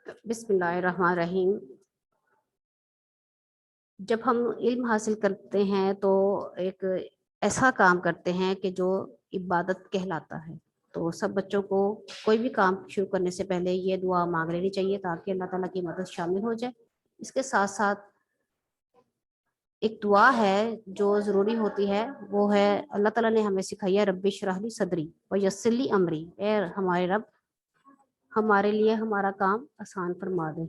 बिस्मिल्लाहिर्रहमानिर्रहीम। जब हम इल्म हासिल करते हैं तो एक ऐसा काम करते हैं कि जो इबादत कहलाता है। तो सब बच्चों को कोई भी काम शुरू करने से पहले ये दुआ मांग लेनी चाहिए ताकि अल्लाह ताला की मदद शामिल हो जाए। इसके साथ साथ एक दुआ है जो ज़रूरी होती है, वो है अल्लाह ताला ने हमें सिखाई है, रब्बि इश्रह ली सदरी व यस्सिर ली अमरी। ए हमारे रब, हमारे लिए हमारा काम आसान फरमा दे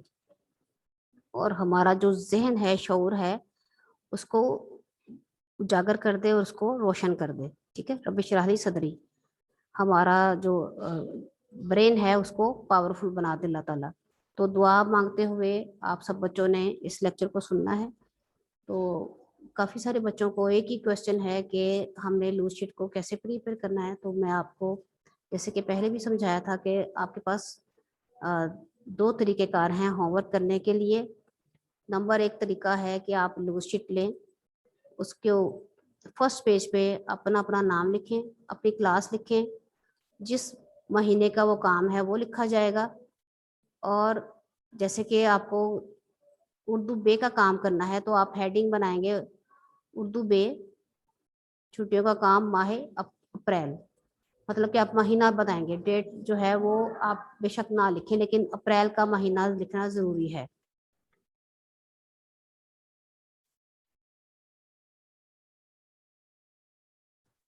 और हमारा जो जहन है, शऊर है, उसको उजागर कर दे और उसको रोशन कर दे। ठीक है, रब्बि इश्रह ली सदरी, हमारा जो ब्रेन है उसको पावरफुल बना दे अल्लाह ताला। तो दुआ मांगते हुए आप सब बच्चों ने इस लेक्चर को सुनना है। तो काफ़ी सारे बच्चों को एक ही क्वेश्चन है कि हमने लूज शीट को कैसे प्रिपेयर करना है। तो मैं आपको जैसे कि पहले भी समझाया था कि आपके पास दो तरीक़ेकार हैं होमवर्क करने के लिए। नंबर एक तरीका है कि आप लूज शीट लें, उसके फर्स्ट पेज पे अपना अपना नाम लिखें, अपनी क्लास लिखें, जिस महीने का वो काम है वो लिखा जाएगा। और जैसे कि आपको उर्दू बे का काम करना है तो आप हेडिंग बनाएंगे उर्दू बे, छुट्टियों का काम माहे अप्रैल। मतलब कि आप महीना बताएंगे, डेट जो है वो आप बेशक ना लिखें लेकिन अप्रैल का महीना लिखना ज़रूरी है।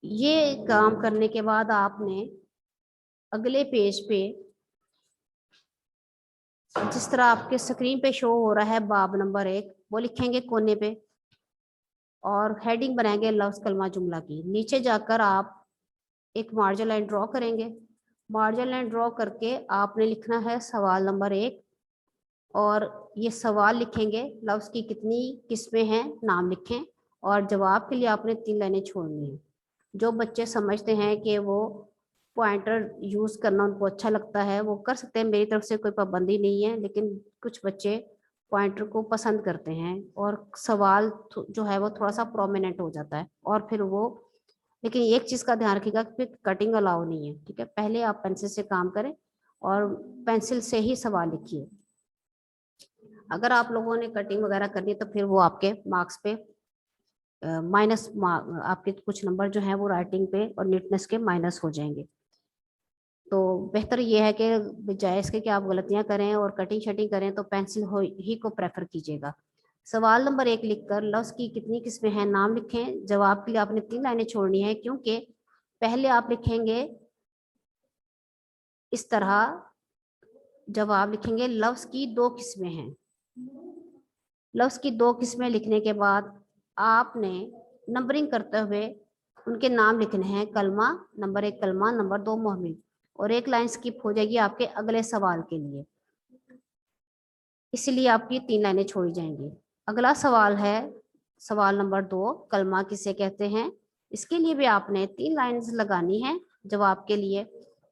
ये काम करने के बाद आपने अगले पेज पे जिस तरह आपके स्क्रीन पे शो हो रहा है बाब नंबर 1, वो लिखेंगे कोने पे और हेडिंग बनाएंगे लफ्ज़ कलमा जुमला की। नीचे जाकर आप एक मार्जिन लाइन ड्रॉ करेंगे। मार्जिन लाइन ड्रॉ करके आपने लिखना है सवाल नंबर 1 और ये सवाल लिखेंगे, लफ्ज़ की कितनी किस्में हैं नाम लिखें और जवाब के लिए आपने 3 लाइनें छोड़नी है। जो बच्चे समझते हैं कि वो पॉइंटर यूज़ करना उनको अच्छा लगता है वो कर सकते हैं, मेरी तरफ से कोई पाबंदी नहीं है, लेकिन कुछ बच्चे पॉइंटर को पसंद करते हैं और सवाल जो है वो थोड़ा सा प्रोमिनेंट हो जाता है और फिर वो, लेकिन एक चीज़ का ध्यान रखिएगा कि कटिंग अलाउ नहीं है। ठीक है, पहले आप पेंसिल से काम करें और पेंसिल से ही सवाल लिखिए। अगर आप लोगों ने कटिंग वगैरह करनी है तो फिर वो आपके मार्क्स पे माइनस, आपके कुछ नंबर जो हैं वो राइटिंग पे और नीटनेस के माइनस हो जाएंगे। तो बेहतर ये है कि बजाय इसके कि आप गलतियां करें और कटिंग शटिंग करें तो पेंसिल हो ही को प्रेफर कीजिएगा। सवाल नंबर 1 लिखकर लफ्ज़ की कितनी किस्में हैं नाम लिखें। जवाब के लिए आपने 3 लाइनें छोड़नी है, क्योंकि पहले आप लिखेंगे इस तरह, जवाब लिखेंगे लफ्ज़ की 2 किस्में हैं। लफ्ज़ की 2 किस्में लिखने के बाद आपने नंबरिंग करते हुए उनके नाम लिखने हैं, कलमा नंबर 1 कलमा, नंबर 2 मोहमिल, और एक लाइन स्किप हो जाएगी आपके अगले सवाल के लिए, इसलिए आपकी 3 लाइनें छोड़ी जाएंगी। अगला सवाल है सवाल नंबर 2, कलमा किसे कहते हैं। इसके लिए भी आपने 3 लाइन्स लगानी है जवाब के लिए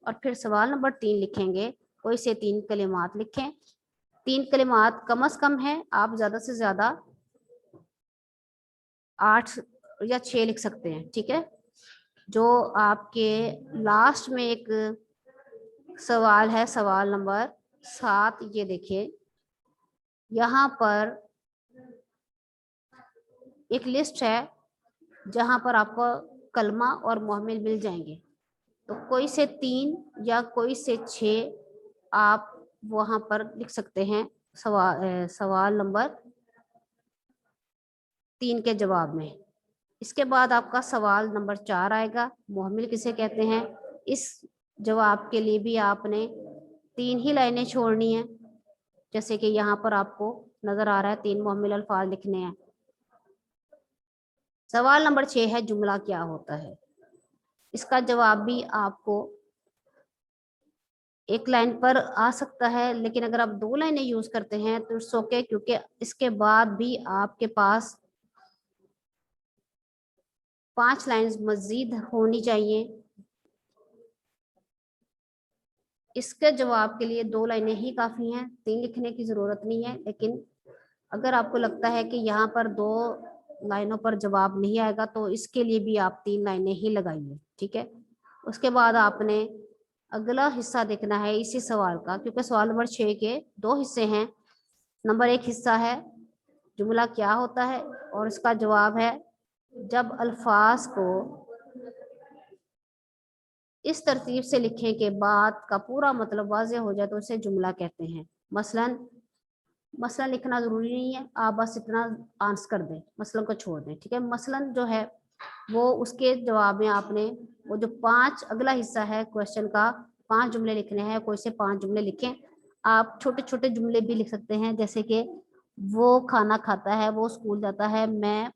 और फिर सवाल नंबर 3 लिखेंगे, कोई से 3 कलिमात लिखें। 3 कलिमात कम से कम है, आप ज़्यादा से ज़्यादा 8 या 6 लिख सकते हैं। ठीक है, जो आपके लास्ट में एक सवाल है सवाल नंबर 7, ये देखिए यहाँ पर एक लिस्ट है जहाँ पर आपको कलमा और मोहमिल मिल जाएंगे। तो कोई से 3 या कोई से 6 आप वहाँ पर लिख सकते हैं सवाल नंबर 3 के जवाब में। इसके बाद आपका सवाल नंबर 4 आएगा, मोहमिल किसे कहते हैं। इस जवाब के लिए भी आपने 3 ही लाइनें छोड़नी है, जैसे कि यहाँ पर आपको नजर आ रहा है 3 मोहमिल अल्फाज लिखने हैं। सवाल नंबर 6 है जुमला क्या होता है। इसका जवाब भी आपको एक लाइन पर आ सकता है, लेकिन अगर आप 2 लाइनें यूज करते हैं तो इट्स ओके, क्योंकि इसके बाद भी आपके पास 5 लाइन्स मजीद होनी चाहिए। इसके जवाब के लिए 2 लाइनें ही काफी हैं, 3 लिखने की जरूरत नहीं है। लेकिन अगर आपको लगता है कि यहाँ पर 2 लाइनों पर जवाब नहीं आएगा तो इसके लिए भी आप 3 लाइनें ही लगाइए। ठीक है, उसके बाद आपने अगला हिस्सा देखना है इसी सवाल का, क्योंकि सवाल नंबर 6 के 2 हिस्से हैं। नंबर 1 हिस्सा है जुमला क्या होता है, और इसका जवाब है जब अल्फाज को इस तरतीब से लिखने के बाद का पूरा मतलब वाज़ेह हो जाए तो उसे जुमला कहते हैं। मसलन लिखना जरूरी नहीं है, आप बस इतना आंसर कर दें, मसलन को छोड़ दें, ठीक है। मसलन जो है वो उसके जवाब में आपने वो जो 5 अगला हिस्सा है क्वेश्चन का, 5 जुमले लिखने हैं, कोई से 5 जुमले लिखें। आप छोटे छोटे जुमले भी लिख सकते हैं, जैसे कि वो खाना खाता है, वो स्कूल जाता है, मैं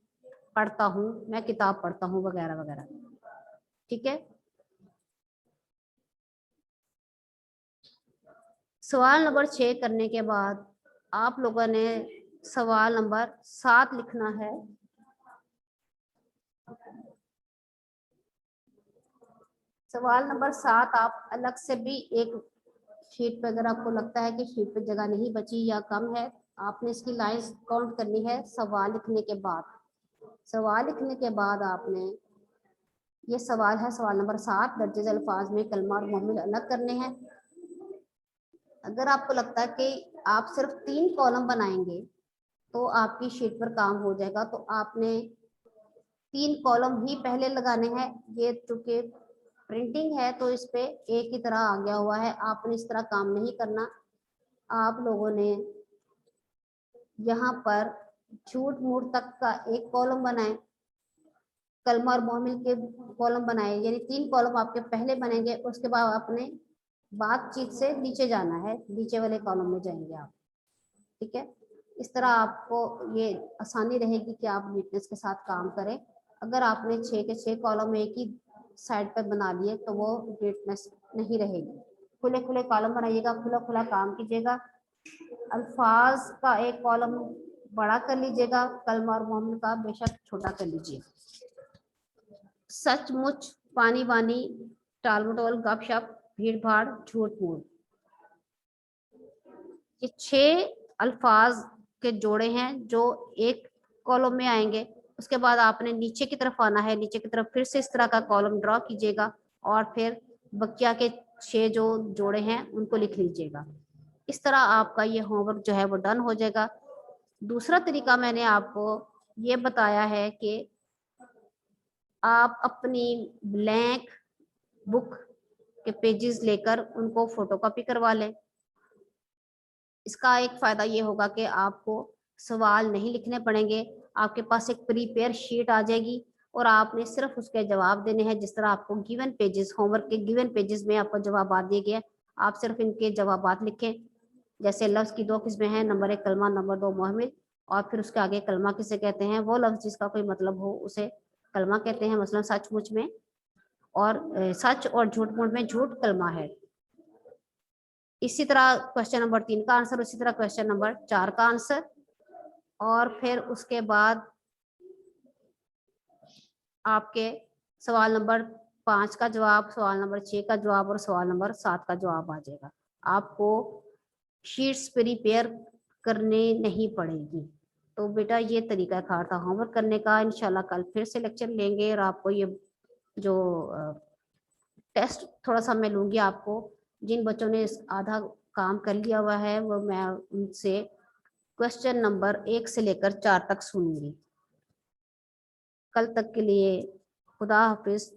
पढ़ता हूँ, मैं किताब पढ़ता हूँ, वगैरह वगैरह, ठीक है। सवाल नंबर 6 करने के बाद आप लोगों ने सवाल नंबर 7 लिखना है। सवाल नंबर 7 आप अलग से भी एक शीट पे, अगर आपको लगता है कि शीट पे जगह नहीं बची या कम है, आपने इसकी लाइंस काउंट करनी है। सवाल लिखने के बाद आपने, ये सवाल है सवाल नंबर 7, दर्जे अल्फाज में कलमा और मुअम्मिल अलग करने हैं। अगर आपको लगता है कि आप सिर्फ 3 कॉलम बनाएंगे तो आपकी शीट पर काम हो जाएगा, तो आपने 3 कॉलम ही पहले लगाने हैं। ये चूंकि प्रिंटिंग है तो इस पे एक ही तरह आ गया हुआ है, आपने इस तरह काम नहीं करना। आप लोगों ने यहाँ पर झूठ मूठ तक का एक कॉलम बनाए, कलमा और मुअम्मिल के कॉलम बनाए, यानी 3 कॉलम आपके पहले बनेंगे। उसके बाद आपने बातचीत से नीचे जाना है, नीचे वाले कॉलम में जाएंगे आप, ठीक है। इस तरह आपको ये आसानी रहेगी कि आप नीटनेस के साथ काम करें। अगर आपने 6 के 6 कॉलम एक ही साइड पर बना लिए तो वो नीटनेस नहीं रहेगी। खुले खुले कॉलम बनाइएगा, खुला खुला काम कीजिएगा। अल्फाज का एक कॉलम बड़ा कर लीजिएगा, कलमा और मुअम्मिल का बेशक छोटा कर लीजिए। सचमुच, पानी वानी, टाल मटोल, गपशप, भीड़ भाड़, झूठ मूठ, ये 6 अल्फाज के जोड़े हैं जो एक कॉलम में आएंगे। उसके बाद आपने नीचे की तरफ आना है, नीचे की तरफ फिर से इस तरह का कॉलम ड्रॉ कीजिएगा और फिर बकिया के 6 जो जोड़े हैं उनको लिख लीजिएगा। इस तरह आपका ये होमवर्क जो है वो डन हो जाएगा। दूसरा तरीका मैंने आपको ये बताया है कि आप अपनी ब्लैंक बुक के पेजेस लेकर उनको फोटोकॉपी करवा लें। इसका एक फायदा ये होगा कि आपको सवाल नहीं लिखने पड़ेंगे, आपके पास एक प्रीपेयर शीट आ जाएगी और आपने सिर्फ उसके जवाब देने हैं। जिस तरह आपको गिवन पेजेस, होमवर्क के गिवन पेजेस में आपको जवाब दिए गए, आप सिर्फ इनके जवाब लिखें। जैसे लफ्ज की 2 किस्में हैं, नंबर 1 कलमा, नंबर 2 मुहम्मिल, और फिर उसके आगे कलमा किसे कहते हैं, वो लफ्ज जिसका कोई मतलब हो उसे कलमा कहते हैं। मसलन सचमुच में और सच और झूठ मूठ में झूठ कलमा है। इसी तरह क्वेश्चन नंबर 3 का आंसर, उसी तरह क्वेश्चन नंबर 4 का आंसर, और फिर उसके बाद आपके सवाल नंबर 5 का जवाब, सवाल नंबर 6 का जवाब और सवाल नंबर 7 का जवाब आ जाएगा। आपको शीट्स प्रिपेयर करने नहीं पड़ेगी। तो बेटा ये तरीका कार था होमवर्क करने का। इंशाल्लाह कल फिर से लेक्चर लेंगे और आपको ये जो टेस्ट थोड़ा सा मैं लूंगी आपको। जिन बच्चों ने आधा काम कर लिया हुआ है वो मैं उनसे क्वेश्चन नंबर 1 से लेकर 4 तक सुनूंगी। कल तक के लिए खुदा हाफिज।